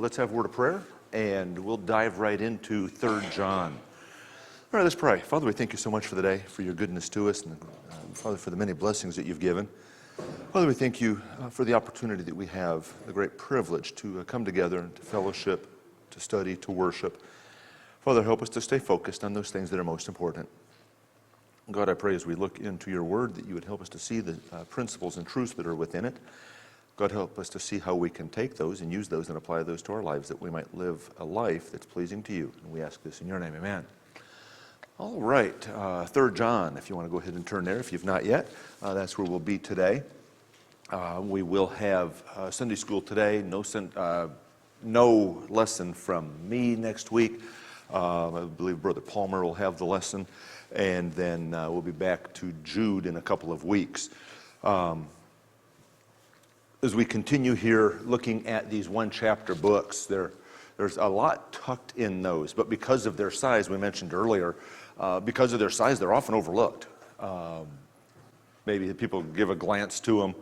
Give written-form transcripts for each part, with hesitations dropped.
let's have a word of prayer, and we'll dive right into 3 John. All right, let's pray. Father, we thank you so much for the day, for your goodness to us, and Father, for the many blessings that you've given. Father, we thank you for the opportunity that we have, the great privilege to come together and to fellowship, to study, to worship. Father, help us to stay focused on those things that are most important. God, I pray as we look into your word that you would help us to see the principles and truths that are within it. God, help us to see how we can take those and use those and apply those to our lives, that we might live a life that's pleasing to you. And we ask this in your name, amen. All right, 3 John, if you want to go ahead and turn there, if you've not yet, that's where we'll be today. We will have Sunday school today, no lesson from me next week. I believe Brother Palmer will have the lesson, and then we'll be back to Jude in a couple of weeks. As we continue here looking at these one-chapter books, there's a lot tucked in those, but because of their size, we mentioned earlier, because of their size, they're often overlooked. Maybe people give a glance to them,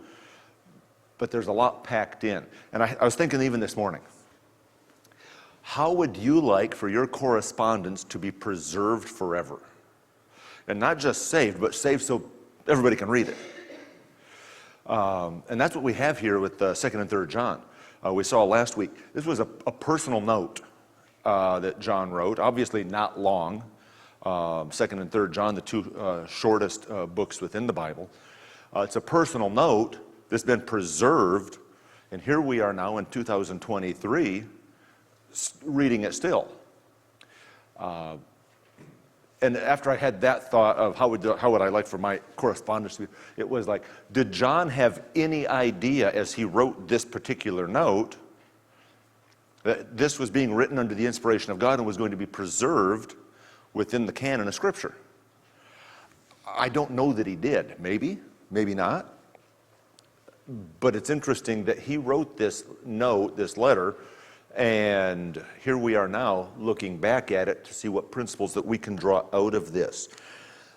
but there's a lot packed in. And I was thinking even this morning, how would you like for your correspondence to be preserved forever? And not just saved, but saved so everybody can read it. And that's what we have here with 2nd and 3rd John. We saw last week, this was a personal note that John wrote, obviously not long. 2nd and 3rd John, the two shortest books within the Bible. It's a personal note that's been preserved, and here we are now in 2023 reading it still. And after I had that thought of how would I like for my correspondence to be, it was like, did John have any idea as he wrote this particular note that this was being written under the inspiration of God and was going to be preserved within the canon of Scripture? I don't know that he did. Maybe, maybe not. But it's interesting that he wrote this note, this letter, and here we are now looking back at it to see what principles that we can draw out of this.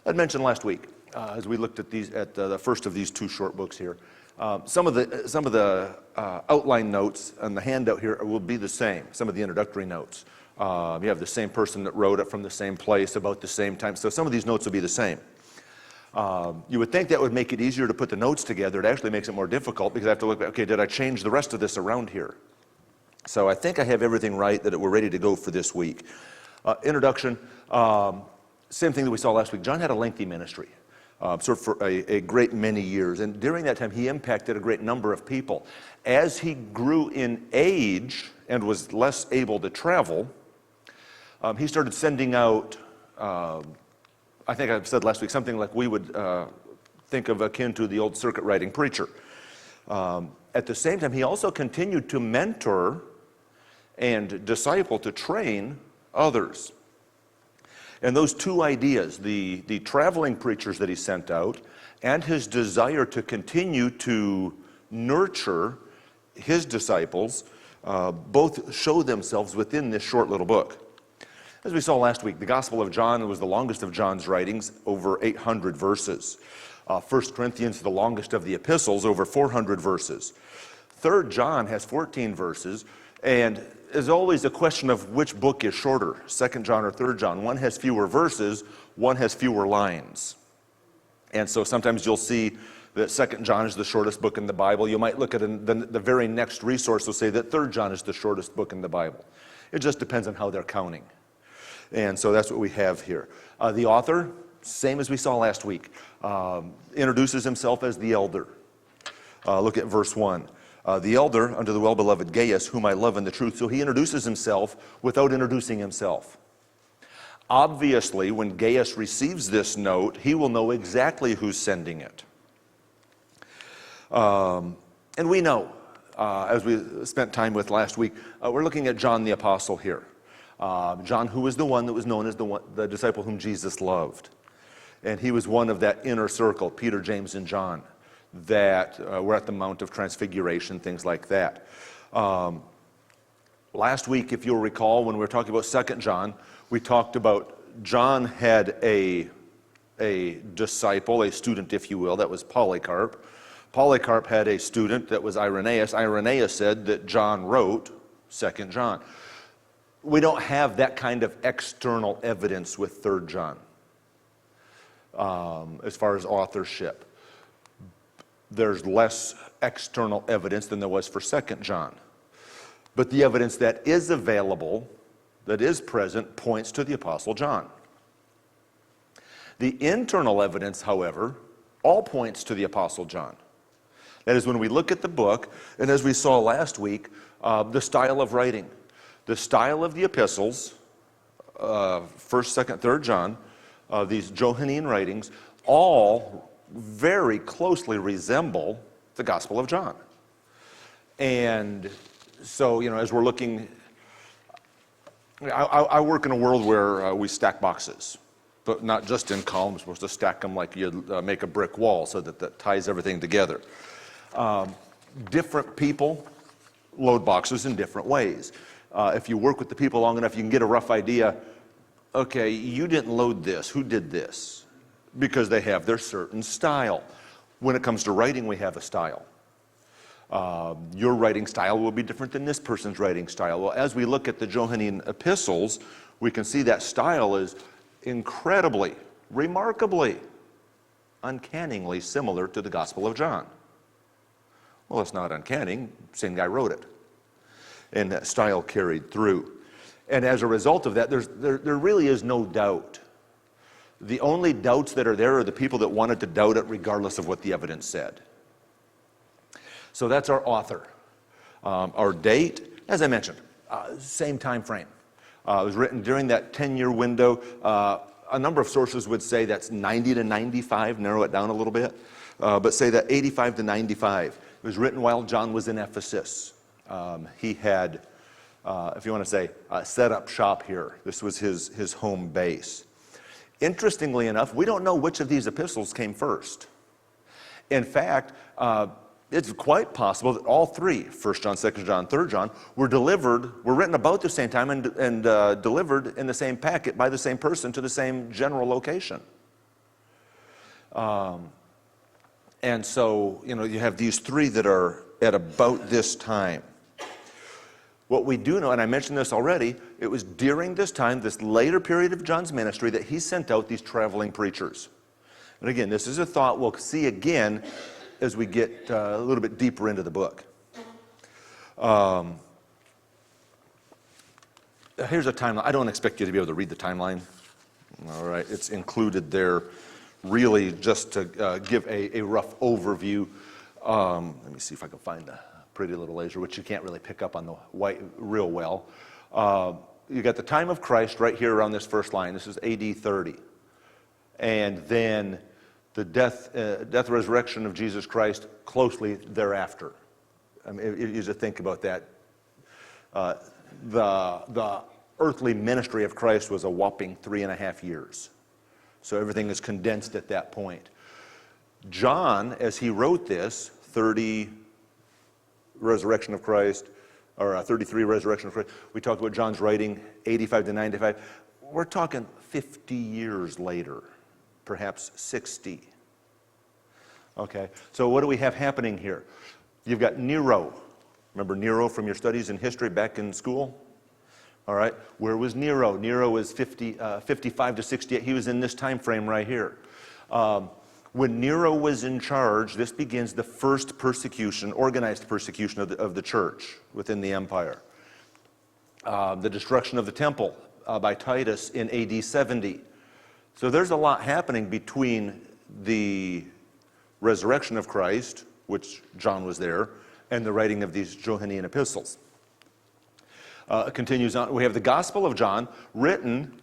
I mentioned last week, as we looked at the first of these two short books here, some of the outline notes on the handout here will be the same. Some of the introductory notes. You have the same person that wrote it from the same place about the same time. So some of these notes will be the same. You would think that would make it easier to put the notes together. It actually makes it more difficult because I have to look at, okay, did I change the rest of this around here? So I think I have everything right, that we're ready to go for this week. Introduction, same thing that we saw last week. John had a lengthy ministry, sort of for a great many years. And during that time, he impacted a great number of people. As he grew in age and was less able to travel, he started sending out, I think I said last week, something like we would think of akin to the old circuit riding preacher. At the same time, he also continued to mentor and disciple, to train others. And those two ideas, the traveling preachers that he sent out and his desire to continue to nurture his disciples, both show themselves within this short little book. As we saw last week, the Gospel of John was the longest of John's writings, over 800 verses. 1 Corinthians, the longest of the epistles, over 400 verses. 3 John has 14 verses, and there's always a question of which book is shorter, 2 John or 3 John. One has fewer verses, one has fewer lines. And so sometimes you'll see that 2 John is the shortest book in the Bible. You might look at the very next resource will say that 3 John is the shortest book in the Bible. It just depends on how they're counting. And so that's what we have here. The author, same as we saw last week, introduces himself as the elder. Look at verse 1. The elder unto the well-beloved Gaius, whom I love in the truth. So he introduces himself without introducing himself. Obviously, when Gaius receives this note, he will know exactly who's sending it. And we know, as we spent time with last week, we're looking at John the Apostle here. John, who was the one that was known as the disciple whom Jesus loved. And he was one of that inner circle, Peter, James, and John, that were at the Mount of Transfiguration, things like that. Last week, if you'll recall, when we were talking about 2 John, we talked about John had a disciple, a student, if you will, that was Polycarp. Polycarp had a student that was Irenaeus. Irenaeus said that John wrote 2 John. We don't have that kind of external evidence with 3 John as far as authorship. There's less external evidence than there was for 2 John. But the evidence that is available, that is present, points to the Apostle John. The internal evidence, however, all points to the Apostle John. That is, when we look at the book, and as we saw last week, the style of writing. The style of the epistles, 1st, 2nd, 3rd John, these Johannine writings, all very closely resemble the Gospel of John. And so, as we're looking, I work in a world where we stack boxes, but not just in columns. We're supposed to stack them like you make a brick wall so that ties everything together. Different people load boxes in different ways. If you work with the people long enough, you can get a rough idea. Okay, you didn't load this. Who did this? Because they have their certain style. When it comes to writing, we have a style. Your writing style will be different than this person's writing style. Well, as we look at the Johannine epistles, we can see that style is incredibly, remarkably, uncannily similar to the Gospel of John. Well, it's not uncanny. Same guy wrote it. And that style carried through. And as a result of that, there really is no doubt. The only doubts that are there are the people that wanted to doubt it regardless of what the evidence said. So that's our author. Our date, as I mentioned, same time frame. It was written during that 10-year window. A number of sources would say that's 90 to 95, narrow it down a little bit, but say that 85 to 95. It was written while John was in Ephesus. He had, if you want to say, set up shop here. This was his home base. Interestingly enough, we don't know which of these epistles came first. In fact, it's quite possible that all three, 1 John, 2 John, 3 John, were written about the same time and delivered in the same packet by the same person to the same general location. And so, you have these three that are at about this time. What we do know, and I mentioned this already, it was during this time, this later period of John's ministry, that he sent out these traveling preachers. And again, this is a thought we'll see again as we get a little bit deeper into the book. Here's a timeline. I don't expect you to be able to read the timeline. All right, it's included there really just to give a rough overview. Let me see if I can find the pretty little laser, which you can't really pick up on the white real well. You got the time of Christ right here around this first line. This is AD 30. And then the death, resurrection of Jesus Christ closely thereafter. I mean, you just think about that. The earthly ministry of Christ was a whopping 3.5 years. So everything is condensed at that point. John, as he wrote this, 30 resurrection of Christ, or 33 resurrection of Christ, we talked about John's writing, 85 to 95. We're talking 50 years later, perhaps 60. Okay, so what do we have happening here? You've got Nero. Remember Nero from your studies in history back in school? All right, where was Nero? Nero was 55 to 68. He was in this time frame right here. When Nero was in charge, this begins the first persecution, organized persecution of the church within the empire. The destruction of the temple by Titus in AD 70. So there's a lot happening between the resurrection of Christ, which John was there, and the writing of these Johannine epistles. It continues on. We have the Gospel of John written,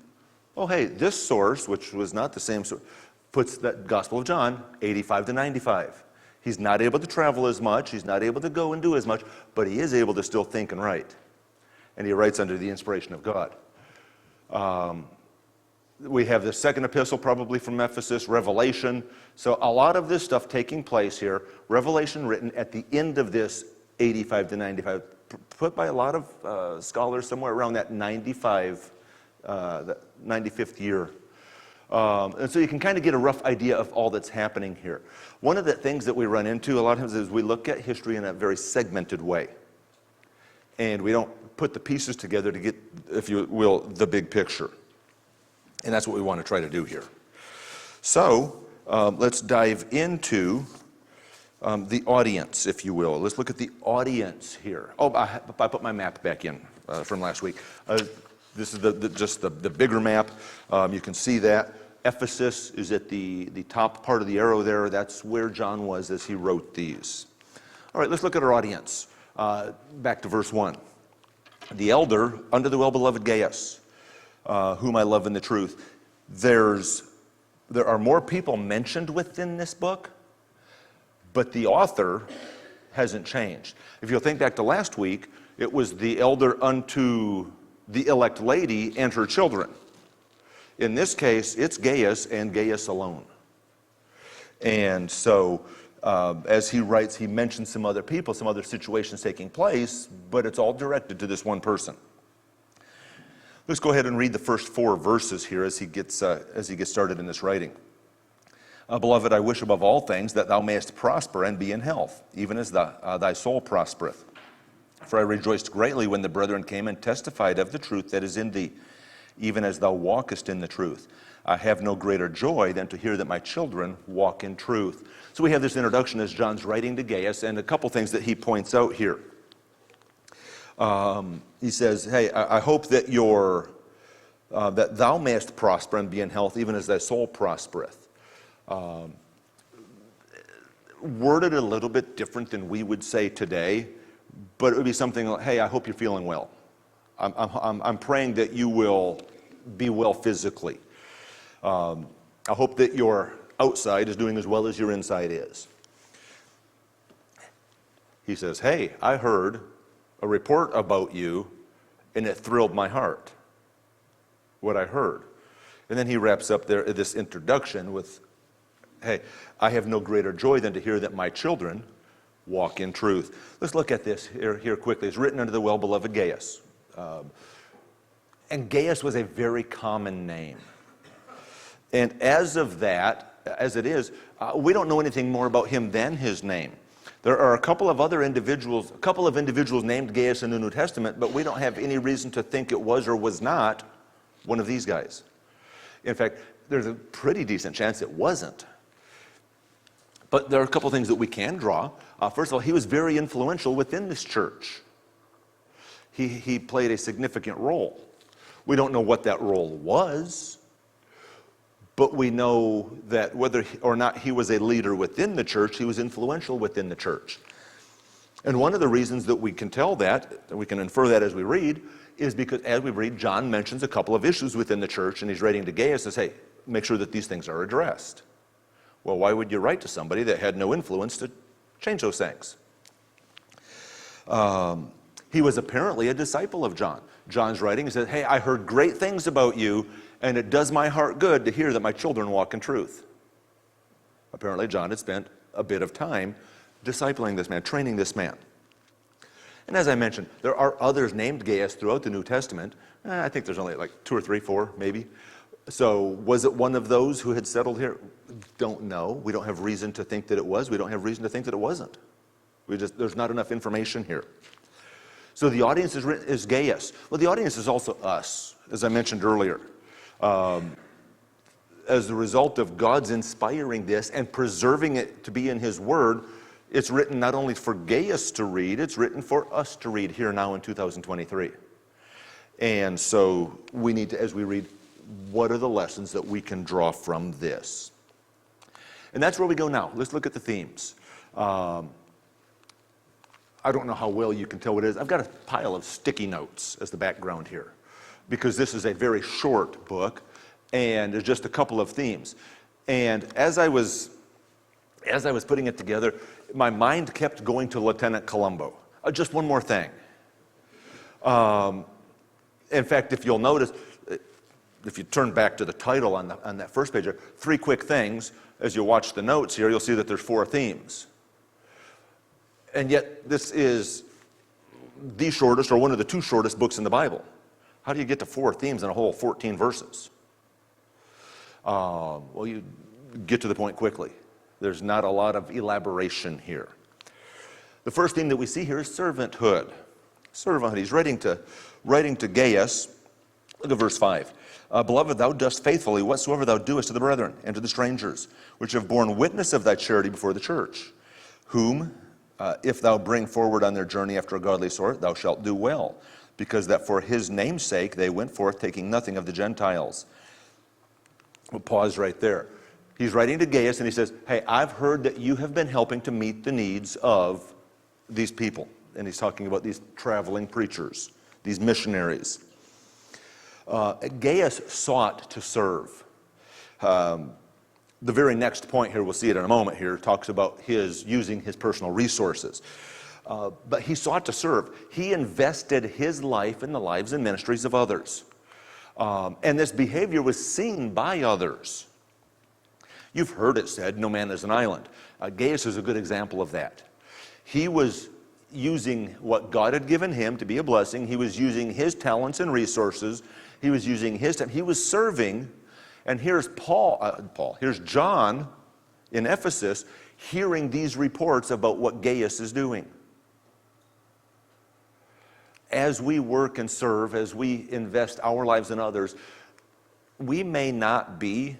this source, which was not the same source, puts that Gospel of John 85 to 95. He's not able to travel as much, he's not able to go and do as much, but he is able to still think and write. And he writes under the inspiration of God. We have the second epistle probably from Ephesus, Revelation. So a lot of this stuff taking place here. Revelation written at the end of this 85 to 95, put by a lot of scholars somewhere around that 95, the 95th year. And so you can kind of get a rough idea of all that's happening here. One of the things that we run into a lot of times is we look at history in a very segmented way. and we don't put the pieces together to get, if you will, the big picture. And that's what we want to try to do here. So let's dive into the audience, if you will. Let's look at the audience here. Oh, I put my map back in from last week. This is just the bigger map. You can see that. Ephesus is at the top part of the arrow there. That's where John was as he wrote these. All right, let's look at our audience. Back to verse 1. The elder under the well-beloved Gaius, whom I love in the truth. There are more people mentioned within this book, but the author hasn't changed. If you'll think back to last week, it was the elder unto the elect lady and her children. In this case, it's Gaius and Gaius alone. And so, as he writes, he mentions some other people, some other situations taking place, but it's all directed to this one person. Let's go ahead and read the first 4 verses here as he gets started in this writing. Beloved, I wish above all things that thou mayest prosper and be in health, even as thy soul prospereth. For I rejoiced greatly when the brethren came and testified of the truth that is in thee, even as thou walkest in the truth. I have no greater joy than to hear that my children walk in truth. So we have this introduction as John's writing to Gaius, and a couple things that he points out here. He says, hey, I hope that that thou mayest prosper and be in health, even as thy soul prospereth. Worded a little bit different than we would say today, but it would be something like, hey, I hope you're feeling well. I'm praying that you will be well physically. I hope that your outside is doing as well as your inside is. He says, hey, I heard a report about you, and it thrilled my heart, what I heard. And then he wraps up this introduction with, hey, I have no greater joy than to hear that my children walk in truth. Let's look at this here quickly. It's written under the well-beloved Gaius. And Gaius was a very common name. And as of that, as it is, we don't know anything more about him than his name. There are a couple of individuals named Gaius in the New Testament, but we don't have any reason to think it was or was not one of these guys. In fact, there's a pretty decent chance it wasn't. But there are a couple things that we can draw. First of all, he was very influential within this church. He played a significant role. We don't know what that role was, but we know that whether or not he was a leader within the church, he was influential within the church. And one of the reasons that we can tell that, and we can infer that as we read, is because as we read, John mentions a couple of issues within the church, and he's writing to Gaius and says, hey, make sure that these things are addressed. Well, why would you write to somebody that had no influence to change those things? He was apparently a disciple of John. John's writing, he says, hey, I heard great things about you, and it does my heart good to hear that my children walk in truth. Apparently, John had spent a bit of time discipling this man, training this man. And as I mentioned, there are others named Gaius throughout the New Testament. I think there's only like 2 or 3, 4, maybe. So was it one of those who had settled here? Don't know. We don't have reason to think that it was. We don't have reason to think that it wasn't. There's not enough information here. So the audience is Gaius. Well, the audience is also us, as I mentioned earlier. As a result of God's inspiring this and preserving it to be in His Word, it's written not only for Gaius to read, it's written for us to read here now in 2023. And so we need to, as we read, what are the lessons that we can draw from this? And that's where we go now. Let's look at the themes. I don't know how well you can tell what it is. I've got a pile of sticky notes as the background here, because this is a very short book, and there's just a couple of themes. And as I was putting it together, my mind kept going to Lieutenant Columbo. Just one more thing. In fact, if you'll notice, if you turn back to the title on that first page, 3 quick things. As you watch the notes here, you'll see that there's 4 themes. And yet, this is the shortest, or one of the 2 shortest books in the Bible. How do you get to 4 themes in a whole 14 verses? Well, you get to the point quickly. There's not a lot of elaboration here. The first theme that we see here is servanthood. Servant. He's writing to Gaius. Look at verse 5. Beloved, thou dost faithfully whatsoever thou doest to the brethren and to the strangers, which have borne witness of thy charity before the church, whom, if thou bring forward on their journey after a godly sort, thou shalt do well, because that for his name's sake they went forth, taking nothing of the Gentiles. We'll pause right there. He's writing to Gaius, and he says, hey, I've heard that you have been helping to meet the needs of these people. And he's talking about these traveling preachers, these missionaries. Gaius sought to serve. The very next point here, we'll see it in a moment here, talks about his using his personal resources. But he sought to serve. He invested his life in the lives and ministries of others. And this behavior was seen by others. You've heard it said, no man is an island. Gaius is a good example of that. He was using what God had given him to be a blessing. He was using his talents and resources. He was using his time. He was serving. And here's here's John in Ephesus hearing these reports about what Gaius is doing. As we work and serve, as we invest our lives in others, we may not be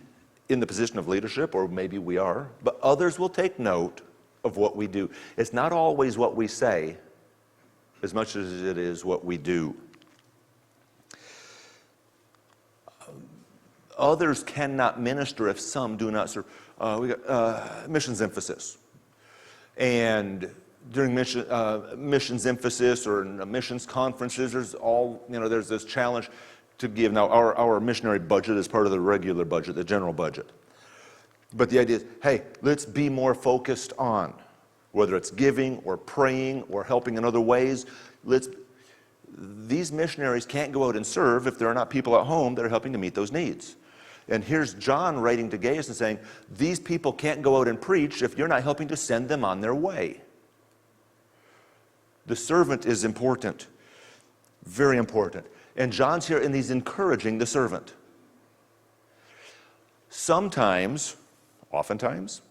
in the position of leadership, or maybe we are, but others will take note of what we do. It's not always what we say as much as it is what we do. Others cannot minister if some do not serve. We got missions emphasis. And during missions emphasis or missions conferences, there's this challenge to give. Now, our missionary budget is part of the regular budget, the general budget. But the idea is, hey, let's be more focused on, whether it's giving or praying or helping in other ways, these missionaries can't go out and serve if there are not people at home that are helping to meet those needs. And here's John writing to Gaius and saying, these people can't go out and preach if you're not helping to send them on their way. The servant is important, very important. And John's here and he's encouraging the servant. Sometimes, oftentimes,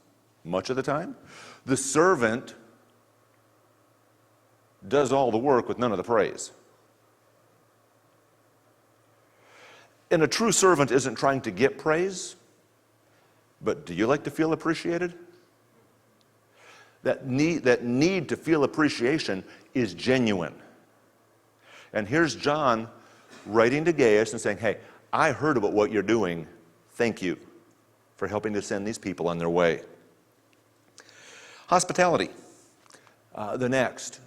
much of the time, the servant does all the work with none of the praise. And a true servant isn't trying to get praise, but do you like to feel appreciated? That need to feel appreciation is genuine. And here's John writing to Gaius and saying, hey, I heard about what you're doing. Thank you for helping to send these people on their way. Hospitality. The next,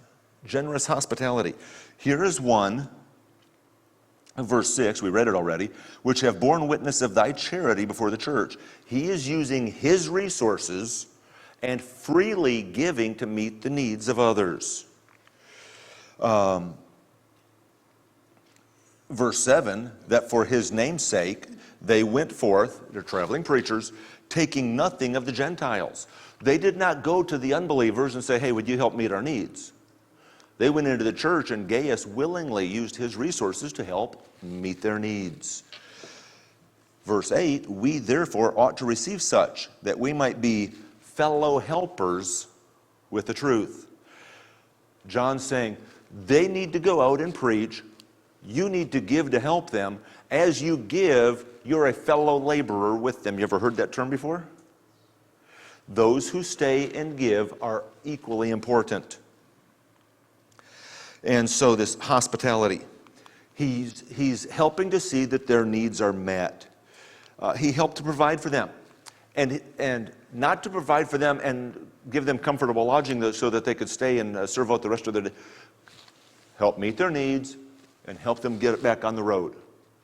generous hospitality. Here is one, verse 6, we read it already, which have borne witness of thy charity before the church. He is using his resources and freely giving to meet the needs of others. Verse 7, that for his name's sake they went forth, they're traveling preachers, taking nothing of the Gentiles. They did not go to the unbelievers and say, hey, would you help meet our needs? They went into the church, and Gaius willingly used his resources to help meet their needs. Verse 8, we therefore ought to receive such, that we might be fellow helpers with the truth. John's saying, they need to go out and preach. You need to give to help them. As you give, you're a fellow laborer with them. You ever heard that term before? Those who stay and give are equally important. And so this hospitality, he's helping to see that their needs are met. He helped to provide for them. And not to provide for them and give them comfortable lodging so that they could stay and serve out the rest of their day. Help meet their needs and help them get back on the road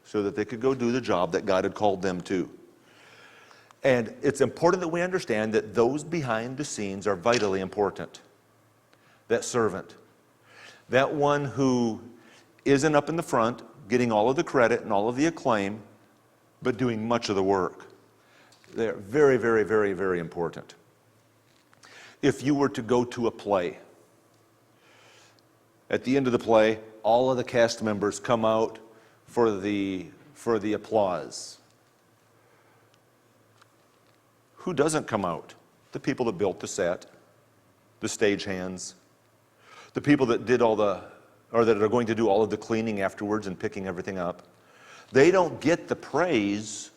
so that they could go do the job that God had called them to. And it's important that we understand that those behind the scenes are vitally important. That servant, that one who isn't up in the front getting all of the credit and all of the acclaim, but doing much of the work. They're very, very, very, very important. If you were to go to a play, at the end of the play, all of the cast members come out for the applause. Who doesn't come out? The people that built the set, the stagehands, the people that did all the or that are going to do all of the cleaning afterwards and picking everything up. They don't get the praise,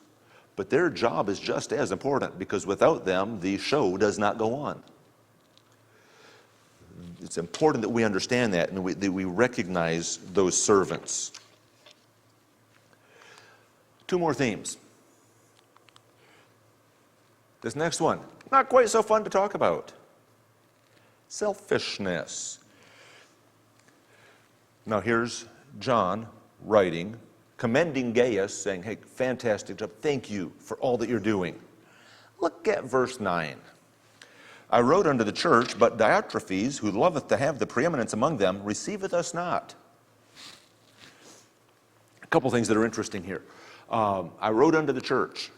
but their job is just as important, because without them, the show does not go on. It's important that we understand that and that we recognize those servants. Two more themes. This next one, not quite so fun to talk about. Selfishness. Now here's John writing, commending Gaius, saying, hey, fantastic job, thank you for all that you're doing. Look at verse 9. I wrote unto the church, but Diotrephes, who loveth to have the preeminence among them, receiveth us not. A couple things that are interesting here. I wrote unto the church.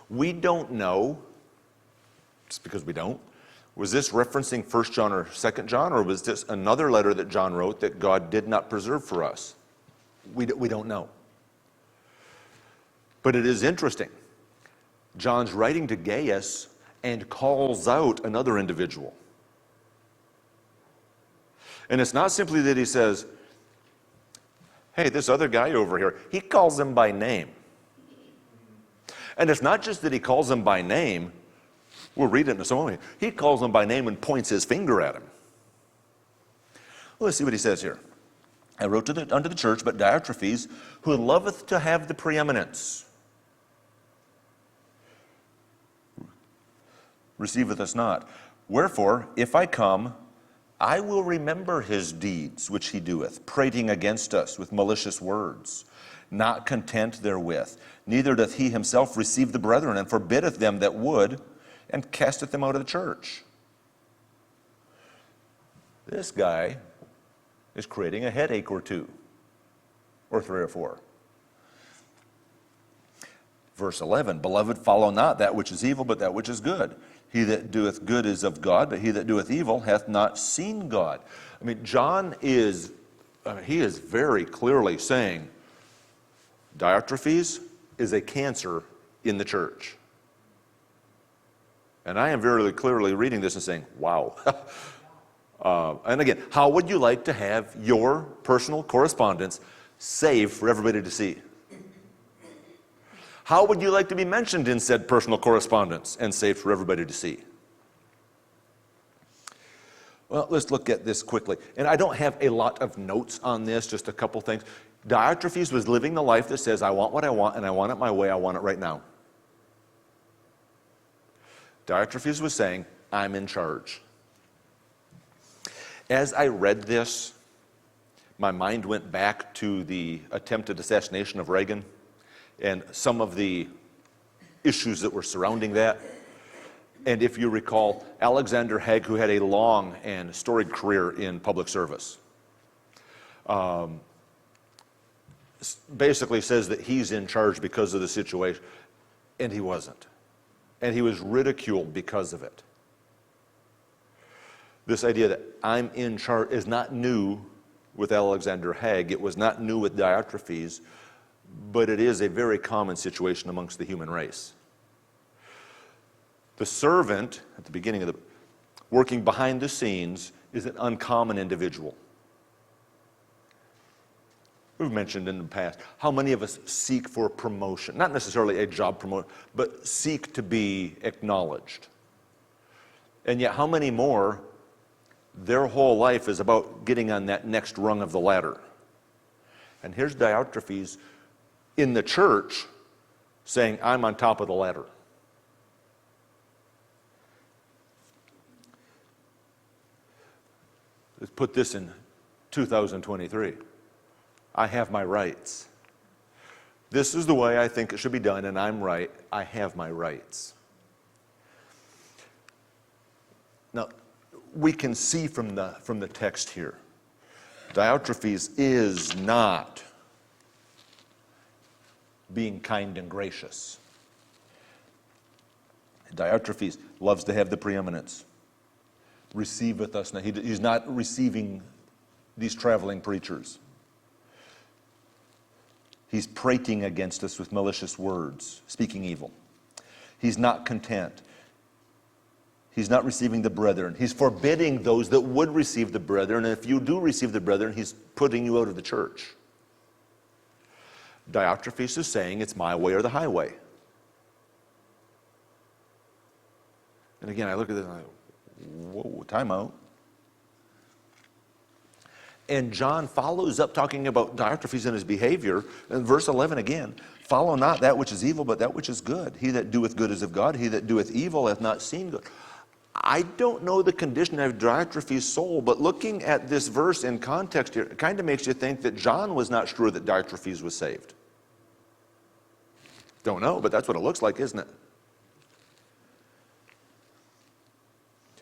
We don't know, just because we don't, was this referencing 1 John or 2 John, or was this another letter that John wrote that God did not preserve for us? We don't know. But it is interesting. John's writing to Gaius and calls out another individual. And it's not simply that he says, hey, this other guy over here, he calls him by name. And it's not just that he calls him by name. We'll read it in a moment. He calls him by name and points his finger at him. Well, let's see what he says here. I wrote unto the church, but Diotrephes, who loveth to have the preeminence, receiveth us not. Wherefore, if I come, I will remember his deeds which he doeth, prating against us with malicious words, not content therewith. Neither doth he himself receive the brethren, and forbiddeth them that would, and casteth them out of the church. This guy is creating a headache or two, or three or four. Verse 11, beloved, follow not that which is evil, but that which is good. He that doeth good is of God, but he that doeth evil hath not seen God. I mean, John is, he is very clearly saying, Diotrephes is a cancer in the church. And I am very clearly reading this and saying, wow. And again, how would you like to have your personal correspondence saved for everybody to see? How would you like to be mentioned in said personal correspondence and saved for everybody to see? Well, let's look at this quickly. And I don't have a lot of notes on this, just a couple things. Diotrephes was living the life that says, I want what I want, and I want it my way, I want it right now. Diotrephes was saying, I'm in charge. As I read this, my mind went back to the attempted assassination of Reagan and some of the issues that were surrounding that. And if you recall, Alexander Haig, who had a long and storied career in public service, basically says that he's in charge because of the situation, and he wasn't. And he was ridiculed because of it. This idea that I'm in charge is not new with Alexander Haig. It was not new with Diotrephes, but it is a very common situation amongst the human race. The servant, at the beginning of the working behind the scenes, is an uncommon individual. We've mentioned in the past, how many of us seek for promotion? Not necessarily a job promotion, but seek to be acknowledged. And yet how many more, their whole life is about getting on that next rung of the ladder. And here's Diotrephes in the church saying, I'm on top of the ladder. Let's put this in 2023. I have my rights. This is the way I think it should be done, and I'm right. I have my rights. Now, we can see from the text here, Diotrephes is not being kind and gracious. Diotrephes loves to have the preeminence. Receiveth us now. He's not receiving these traveling preachers. He's prating against us with malicious words, speaking evil. He's not content. He's not receiving the brethren. He's forbidding those that would receive the brethren. And if you do receive the brethren, he's putting you out of the church. Diotrephes is saying it's my way or the highway. And again, I look at this and I go, whoa, time out. And John follows up talking about Diotrephes and his behavior. In verse 11 again, follow not that which is evil, but that which is good. He that doeth good is of God. He that doeth evil hath not seen good. I don't know the condition of Diotrephes' soul, but looking at this verse in context here, it kind of makes you think that John was not sure that Diotrephes was saved. Don't know, but that's what it looks like, isn't it?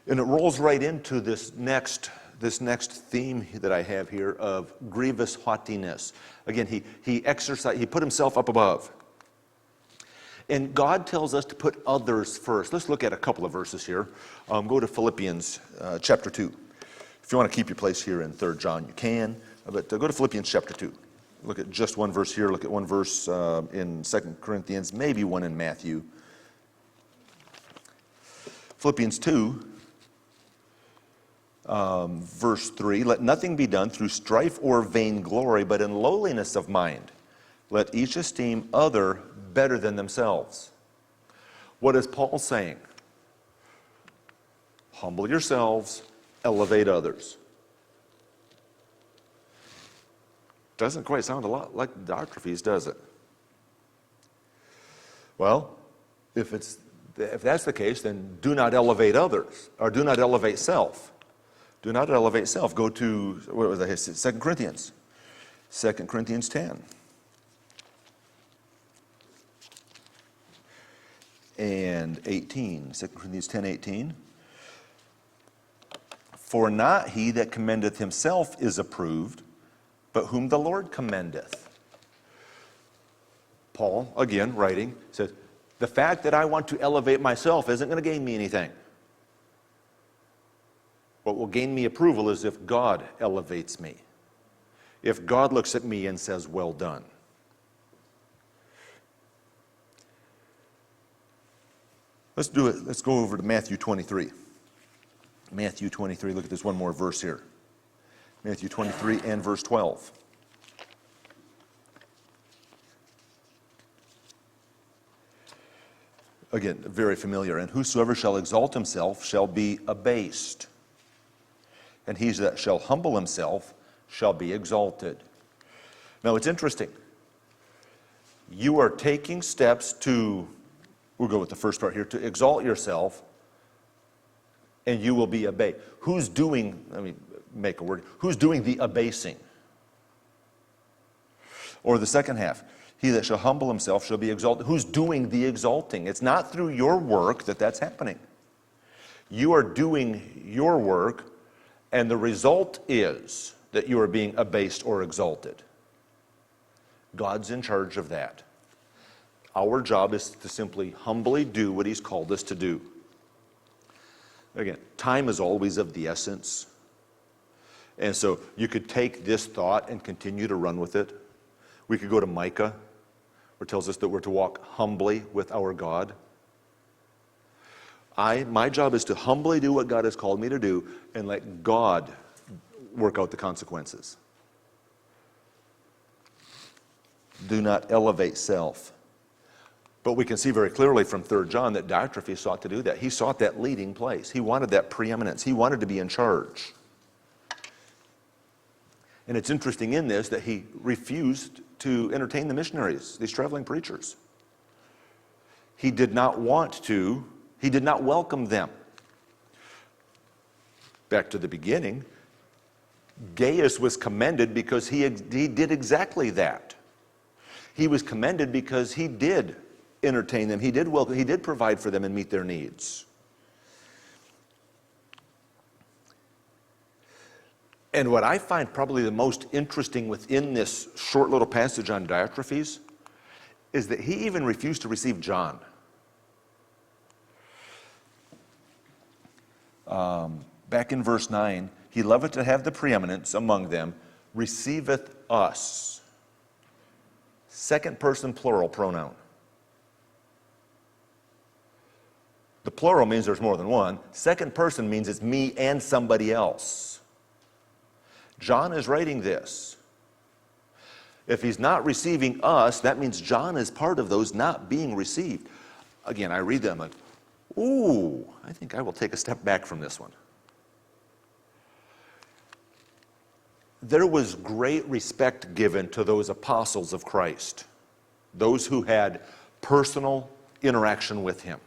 And it rolls right into this next theme that I have here of grievous haughtiness. Again, he put himself up above. And God tells us to put others first. Let's look at a couple of verses here. Go to Philippians chapter 2. If you want to keep your place here in 3 John, you can. But go to Philippians chapter 2. Look at just one verse here. Look at one verse in 2 Corinthians, maybe one in Matthew. Philippians 2, verse 3. Let nothing be done through strife or vainglory, but in lowliness of mind. Let each esteem other better than themselves. What is Paul saying? Humble yourselves, elevate others. Doesn't quite sound a lot like Diotrephes, does it? Well, if that's the case, then do not elevate others, or do not elevate self. Do not elevate self. Go to, what was that? 2 Corinthians. 2 Corinthians 10. And 18. 2 Corinthians 10, 18. For not he that commendeth himself is approved, but whom the Lord commendeth. Paul, again, writing, says, the fact that I want to elevate myself isn't going to gain me anything. What will gain me approval is if God elevates me. If God looks at me and says, well done. Let's do it. Let's go over to Matthew 23. Matthew 23, look at this one more verse here. Matthew 23 and verse 12. Again, very familiar. And whosoever shall exalt himself shall be abased. And he that shall humble himself shall be exalted. Now it's interesting. You are taking steps to, we'll go with the first part here, to exalt yourself, and you will be abased. Who's doing, let me make a word, who's doing the abasing? Or the second half, he that shall humble himself shall be exalted. Who's doing the exalting? It's not through your work that that's happening. You are doing your work, and the result is that you are being abased or exalted. God's in charge of that. Our job is to simply humbly do what he's called us to do. Again, time is always of the essence. And so you could take this thought and continue to run with it. We could go to Micah, where it tells us that we're to walk humbly with our God. My job is to humbly do what God has called me to do and let God work out the consequences. Do not elevate self. But we can see very clearly from 3 John that Diotrephes sought to do that. He sought that leading place. He wanted that preeminence. He wanted to be in charge. And it's interesting in this that he refused to entertain the missionaries, these traveling preachers. He did not welcome them. Back to the beginning, Gaius was commended because he did exactly that. He was commended because he did entertain them. He did welcome, he did provide for them and meet their needs. And what I find probably the most interesting within this short little passage on Diotrephes is that he even refused to receive John. Back in verse 9, he loveth to have the preeminence among them, receiveth us. Second person plural pronoun. The plural means there's more than one. Second person means it's me and somebody else. John is writing this. If he's not receiving us, that means John is part of those not being received. Again, I read them like, ooh, I think I will take a step back from this one. There was great respect given to those apostles of Christ, those who had personal interaction with him.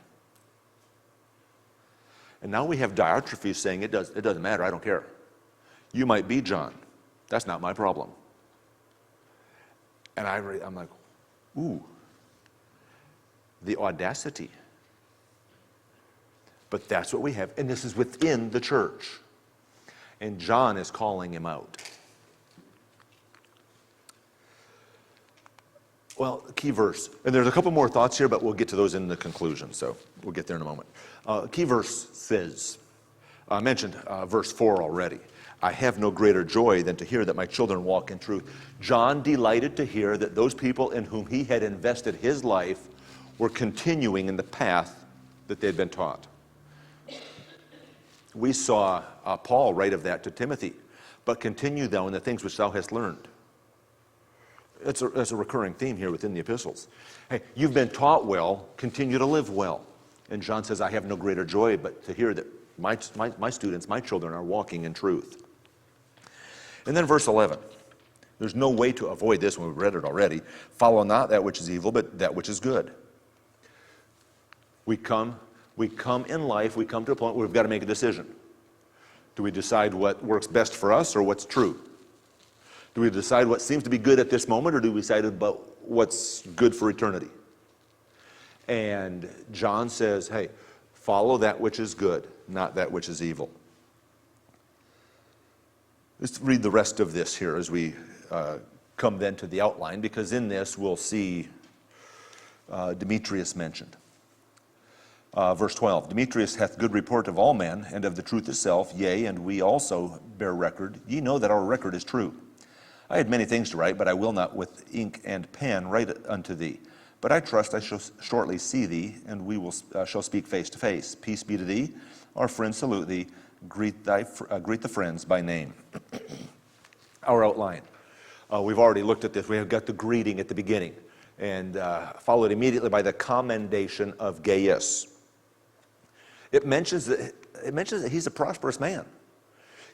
And now we have Diotrephes saying it doesn't matter, I don't care. You might be John. That's not my problem. And I'm like, ooh, the audacity. But that's what we have, and this is within the church. And John is calling him out. Well, key verse, and there's a couple more thoughts here, but we'll get to those in the conclusion, so we'll get there in a moment. Key verse says, I mentioned verse 4 already. I have no greater joy than to hear that my children walk in truth. John delighted to hear that those people in whom he had invested his life were continuing in the path that they'd been taught. We saw Paul write of that to Timothy, but continue thou in the things which thou hast learned. It's a recurring theme here within the epistles. Hey, you've been taught well, continue to live well. And John says, I have no greater joy but to hear that my students, my children are walking in truth. And then verse 11. There's no way to avoid this when we've read it already. Follow not that which is evil, but that which is good. We come in life, we come to a point where we've got to make a decision. Do we decide what works best for us or what's true? Do we decide what seems to be good at this moment, or do we decide about what's good for eternity? And John says, hey, follow that which is good, not that which is evil. Let's read the rest of this here as we come then to the outline, because in this we'll see Demetrius mentioned. Verse 12, Demetrius hath good report of all men, and of the truth itself, yea, and we also bear record. Ye know that our record is true. I had many things to write, but I will not with ink and pen write it unto thee. But I trust I shall shortly see thee, and we shall speak face to face. Peace be to thee. Our friends salute thee. Greet the friends by name. Our outline. We've already looked at this. We have got the greeting at the beginning, and followed immediately by the commendation of Gaius. It mentions that he's a prosperous man.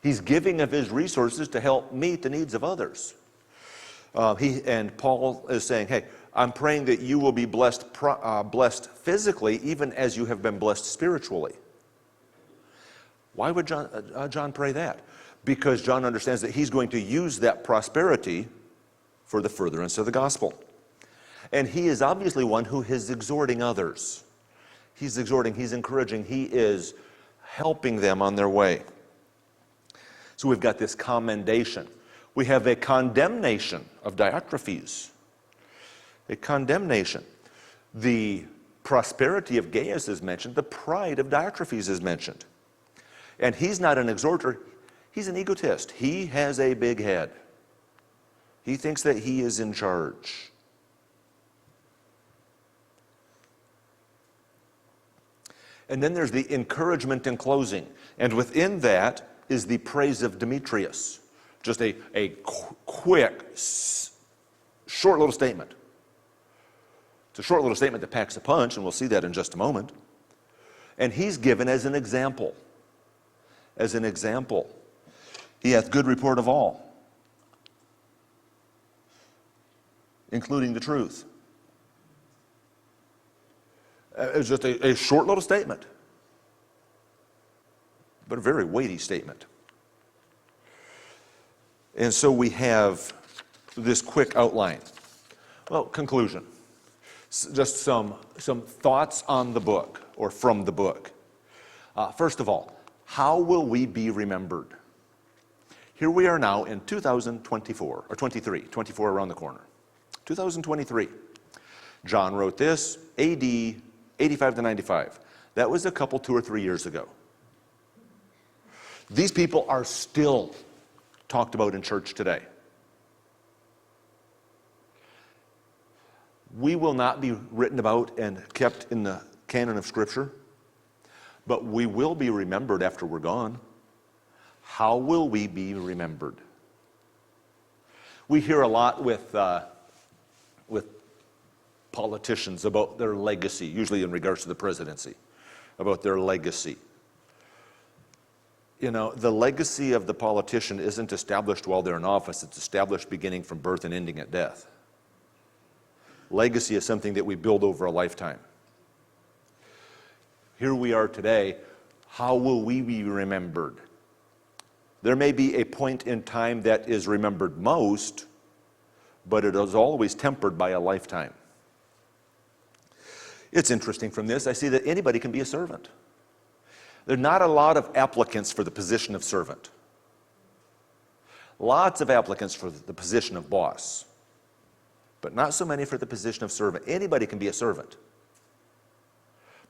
He's giving of his resources to help meet the needs of others. And Paul is saying, hey, I'm praying that you will be blessed physically, even as you have been blessed spiritually. Why would John pray that? Because John understands that he's going to use that prosperity for the furtherance of the gospel. And he is obviously one who is exhorting others. He's exhorting, he's encouraging, he is helping them on their way. So we've got this commendation. We have a condemnation of Diotrephes. A condemnation. The prosperity of Gaius is mentioned. The pride of Diotrephes is mentioned. And he's not an exhorter. He's an egotist. He has a big head. He thinks that he is in charge. And then there's the encouragement in closing. And within that is the praise of Demetrius. Just a quick, short little statement. It's a short little statement that packs a punch, and we'll see that in just a moment. And he's given as an example. As an example. He hath good report of all, including the truth. It's just a short little statement, but a very weighty statement. And so we have this quick outline. Well, conclusion. Just some thoughts on the book, or from the book. First of all, how will we be remembered? Here we are now in 2024, or 24 around the corner. 2023. John wrote this, AD 85 to 95. That was a couple, 2 or 3 years ago. These people are still talked about in church today. We will not be written about and kept in the canon of Scripture But we will be remembered after we're gone. How will we be remembered? We hear a lot with politicians about their legacy, usually in regards to the presidency, about their legacy. You know, the legacy of the politician isn't established while they're in office. It's established beginning from birth and ending at death. Legacy is something that we build over a lifetime. Here we are today. How will we be remembered? There may be a point in time that is remembered most, but it is always tempered by a lifetime. It's interesting from this, I see that anybody can be a servant. There are not a lot of applicants for the position of servant. Lots of applicants for the position of boss, but not so many for the position of servant. Anybody can be a servant.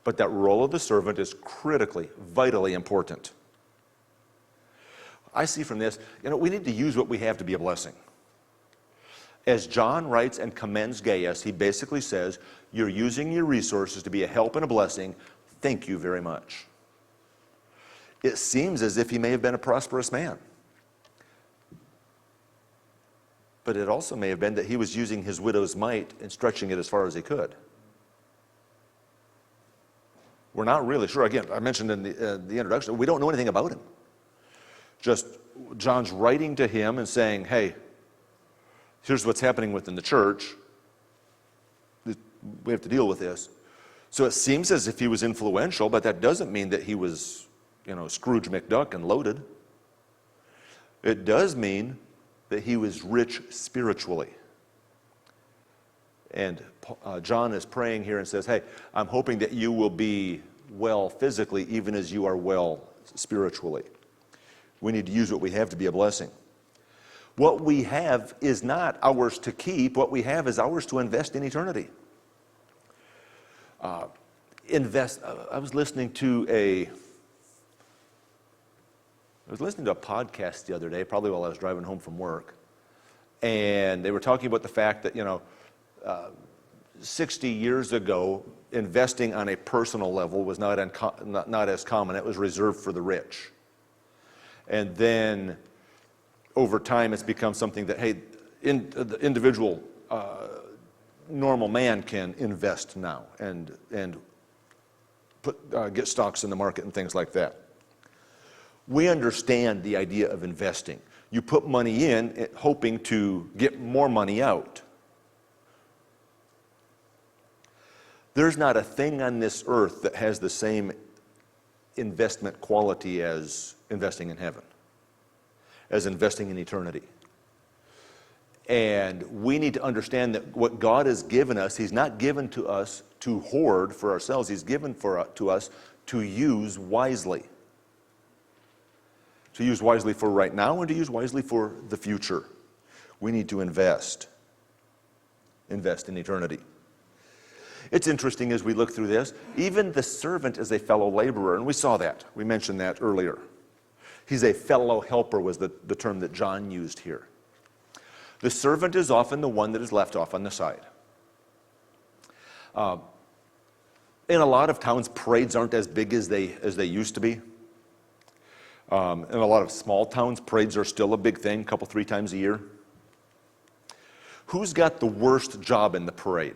But that role of the servant is critically, vitally important. I see from this, we need to use what we have to be a blessing. As John writes and commends Gaius, he basically says, you're using your resources to be a help and a blessing. Thank you very much. It seems as if he may have been a prosperous man. But it also may have been that he was using his widow's mite and stretching it as far as he could. We're not really sure. Again, I mentioned in the introduction, we don't know anything about him. Just John's writing to him and saying, hey, here's what's happening within the church. We have to deal with this. So it seems as if he was influential, but that doesn't mean that he was, Scrooge McDuck and loaded. It does mean that he was rich spiritually. And John is praying here and says, hey, I'm hoping that you will be well physically even as you are well spiritually. We need to use what we have to be a blessing. What we have is not ours to keep. What we have is ours to invest in eternity. I was listening to a podcast the other day, probably while I was driving home from work, and they were talking about the fact that 60 years ago, investing on a personal level was not as common. It was reserved for the rich. And then over time, it's become something that, hey, the individual normal man can invest now and get stocks in the market and things like that. We understand the idea of investing. You put money in hoping to get more money out. There's not a thing on this earth that has the same investment quality as investing in heaven, as investing in eternity. And we need to understand that what God has given us, He's not given to us to hoard for ourselves. He's given to us to use wisely. To use wisely for right now and to use wisely for the future. We need to invest. Invest in eternity. It's interesting as we look through this, even the servant is a fellow laborer, and we saw that. We mentioned that earlier. He's a fellow helper was the term that John used here. The servant is often the one that is left off on the side. In a lot of towns, parades aren't as big as they used to be. In a lot of small towns, parades are still a big thing, a couple, 3 times a year. Who's got the worst job in the parade?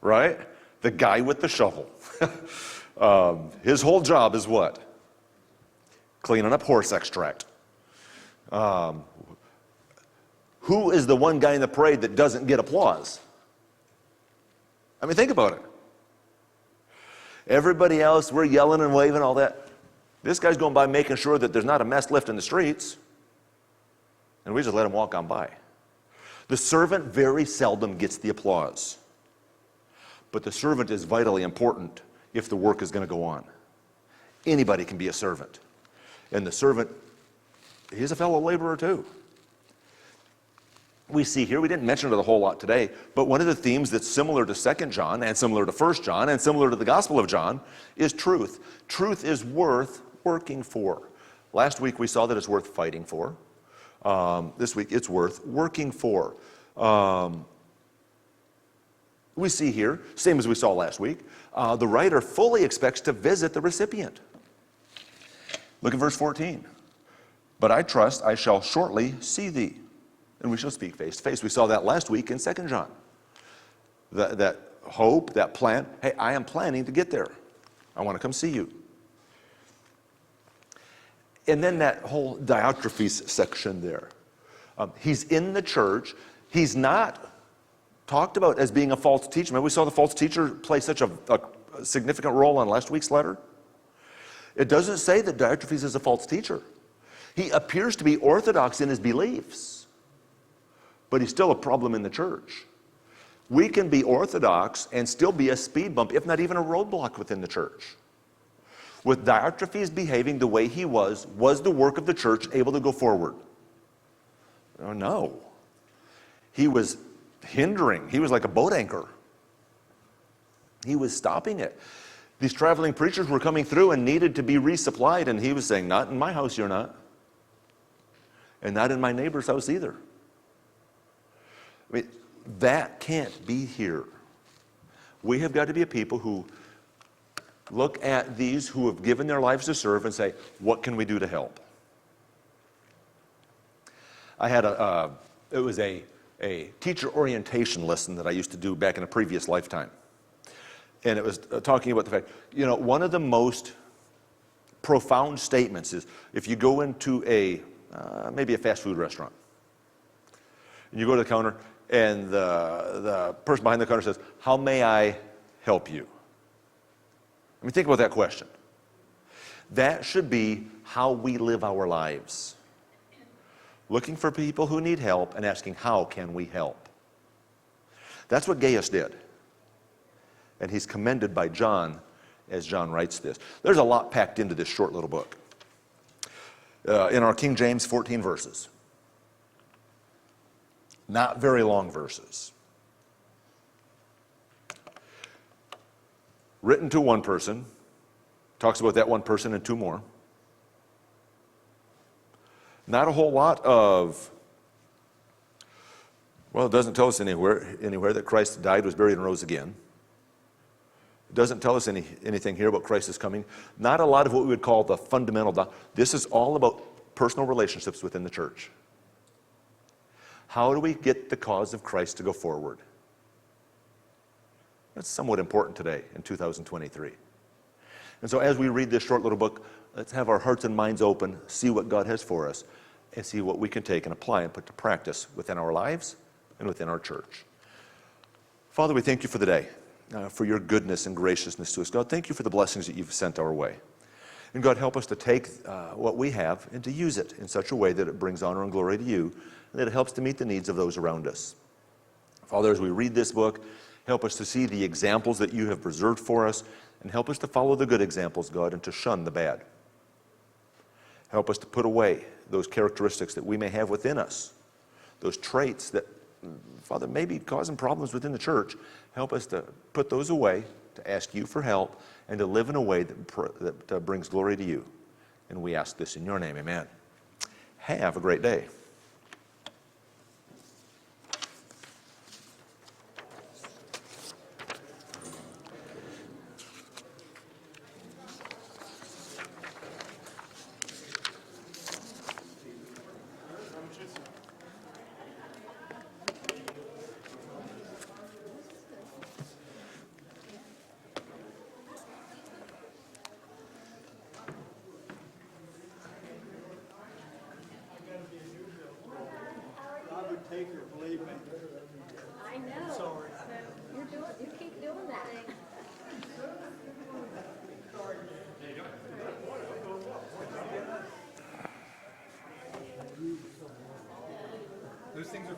Right? The guy with the shovel. His whole job is what? Cleaning up horse extract. Who is the one guy in the parade that doesn't get applause? I mean, think about it. Everybody else, we're yelling and waving, all that. This guy's going by making sure that there's not a mess left in the streets. And we just let him walk on by. The servant very seldom gets the applause. But the servant is vitally important if the work is going to go on. Anybody can be a servant. And the servant, he's a fellow laborer too. We see here, we didn't mention it a whole lot today, but one of the themes that's similar to 2 John and similar to 1 John and similar to the Gospel of John is truth. Truth is worth working for. Last week we saw that it's worth fighting for. This week it's worth working for. We see here, same as we saw last week, the writer fully expects to visit the recipient. Look at verse 14. But I trust I shall shortly see thee, and we shall speak face to face. We saw that last week in 2 John. That hope, that plan. Hey, I am planning to get there. I want to come see you. And then that whole Diotrephes section there. He's in the church. He's not talked about as being a false teacher. Remember, we saw the false teacher play such a significant role on last week's letter. It doesn't say that Diotrephes is a false teacher. He appears to be orthodox in his beliefs, but he's still a problem in the church. We can be orthodox and still be a speed bump, if not even a roadblock within the church. With Diotrephes behaving the way he was the work of the church able to go forward? Oh, no. He was hindering. He was like a boat anchor. He was stopping it. These traveling preachers were coming through and needed to be resupplied, and he was saying, not in my house you're not. And not in my neighbor's house either. I mean, that can't be here. We have got to be a people who look at these who have given their lives to serve and say, what can we do to help? I had it was a teacher orientation lesson that I used to do back in a previous lifetime. And it was talking about the fact, one of the most profound statements is if you go into maybe a fast food restaurant, and you go to the counter, and the person behind the counter says, how may I help you? I mean, think about that question. That should be how we live our lives. Looking for people who need help and asking, how can we help? That's what Gaius did. And he's commended by John as John writes this. There's a lot packed into this short little book. In our King James, 14 verses. Not very long verses. Written to one person. Talks about that one person and two more. Not a whole lot of, well, it doesn't tell us anywhere that Christ died, was buried, and rose again. It doesn't tell us anything here about Christ is coming. Not a lot of what we would call the fundamental. This is all about personal relationships within the church. How do we get the cause of Christ to go forward? That's somewhat important today in 2023. And so as we read this short little book, let's have our hearts and minds open, see what God has for us, and see what we can take and apply and put to practice within our lives and within our church. Father, we thank you for the day, for your goodness and graciousness to us. God, thank you for the blessings that you've sent our way. And God, help us to take what we have and to use it in such a way that it brings honor and glory to you, and that it helps to meet the needs of those around us. Father, as we read this book, help us to see the examples that you have preserved for us, and help us to follow the good examples, God, and to shun the bad. Help us to put away those characteristics that we may have within us, those traits that, Father, may be causing problems within the church. Help us to put those away, to ask you for help, and to live in a way that brings glory to you. And we ask this in your name, amen. Have a great day. Taker, believe me. I know. Sorry. You keep doing that. Those things are